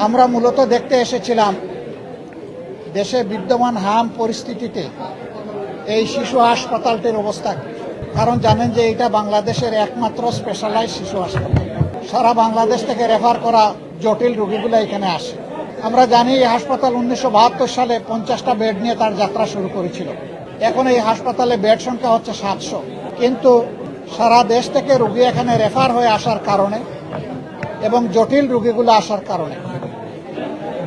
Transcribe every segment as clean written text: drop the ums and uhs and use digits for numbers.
আমরা মূলত দেখতে এসেছিলাম দেশে বিদ্যমান হাম পরিস্থিতিতে এই শিশু হাসপাতালটির অবস্থা, কারণ জানেন যে এটা বাংলাদেশের একমাত্র স্পেশালাইজড শিশু হাসপাতাল। সারা বাংলাদেশ থেকে রেফার করা জটিল রোগীগুলো এখানে আসে। আমরা জানি এই হাসপাতাল 1972 সালে 50টা বেড নিয়ে তার যাত্রা শুরু করেছিল। এখন এই হাসপাতালে বেড সংখ্যা হচ্ছে 700, কিন্তু সারা দেশ থেকে রোগী এখানে রেফার হয়ে আসার কারণে এবং জটিল রোগীগুলো আসার কারণে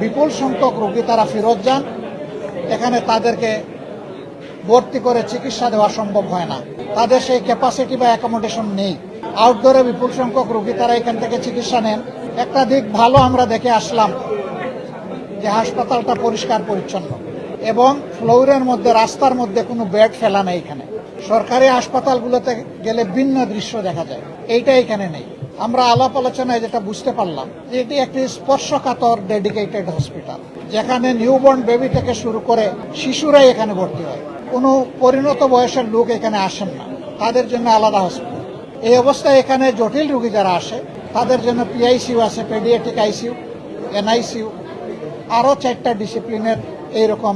বিপুল সংখ্যক রোগী তারা ফেরত যান। এখানে তাদেরকে ভর্তি করে চিকিৎসা দেওয়া সম্ভব হয় না, তাদের সেই ক্যাপাসিটি বা অ্যাকোমোডেশন নেই। আউটডোরে বিপুল সংখ্যক রোগী তারা এখান থেকে চিকিৎসা নেন। একটা দিক ভালো আমরা দেখে আসলাম যে হাসপাতালটা পরিষ্কার পরিচ্ছন্ন এবং ফ্লোরের মধ্যে রাস্তার মধ্যে কোনো বেড ফেলা নেই। এখানে সরকারি হাসপাতালগুলোতে গেলে ভিন্ন দৃশ্য দেখা যায়, এইটা এখানে নেই। আমরা আলাপ আলোচনায় যেটা বুঝতে পারলাম যে এটি একটি স্পর্শকাতর ডেডিকেটেড হসপিটাল, যেখানে নিউবর্ন বেবি থেকে শুরু করে শিশুরাই এখানে ভর্তি হয়। কোনো পরিণত বয়সের লোক এখানে আসেন না, তাদের জন্য আলাদা হসপিটাল। এই অবস্থায় এখানে জটিল রোগী যারা আসে তাদের জন্য পিআইসিইউ আছে, পেডিয়াট্রিক আইসিইউ, এনআইসিইউ, আরও 4টা ডিসিপ্লিনের এইরকম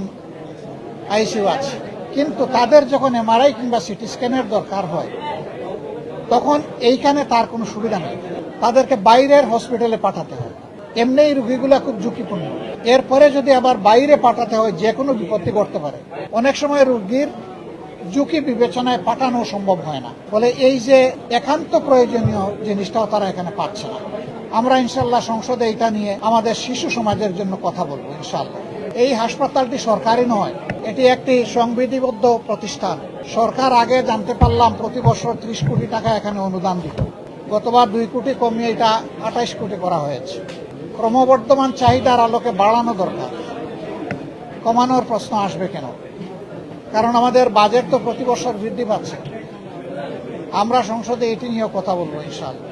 আইসিইউ আছে। কিন্তু তাদের যখন এমআরআই কিংবা সিটি স্ক্যানের দরকার হয় তখন এইখানে তার কোনো সুবিধা নেই, তাদেরকে বাইরের হসপিটালে পাঠাতে হয়। এমনি এই রোগীগুলো খুব ঝুঁকিপূর্ণ, এরপরে যদি আবার বাইরে পাঠাতে হয় যে কোনো বিপত্তি ঘটতে পারে। অনেক সময় রোগীর ঝুঁকি বিবেচনায় পাঠানো সম্ভব হয় না, ফলে এই যে একান্ত প্রয়োজনীয় জিনিসটাও তারা এখানে পাচ্ছে না। আমরা ইনশাল্লাহ সংসদে এটা নিয়ে আমাদের শিশু সমাজের জন্য কথা বলবো ইনশাল্লাহ। এই হাসপাতালটি সরকারি নয়, এটি একটি সংবিধিবদ্ধ প্রতিষ্ঠান। সরকার আগে জানতে পারলাম প্রতি বছর 30 কোটি টাকা এখানে অনুদান দিত, গতবার 2 কোটি কমিয়ে এটা 28 কোটি করা হয়েছে। ক্রমবর্ধমান চাহিদার আলোকে বাড়ানো দরকার, কমানোর প্রশ্ন আসবে কেন? কারণ আমাদের বাজেট তো প্রতি বছর বৃদ্ধি পাচ্ছে। আমরা সংসদে এটি নিয়েও কথা বলবো ইনশাআল্লাহ।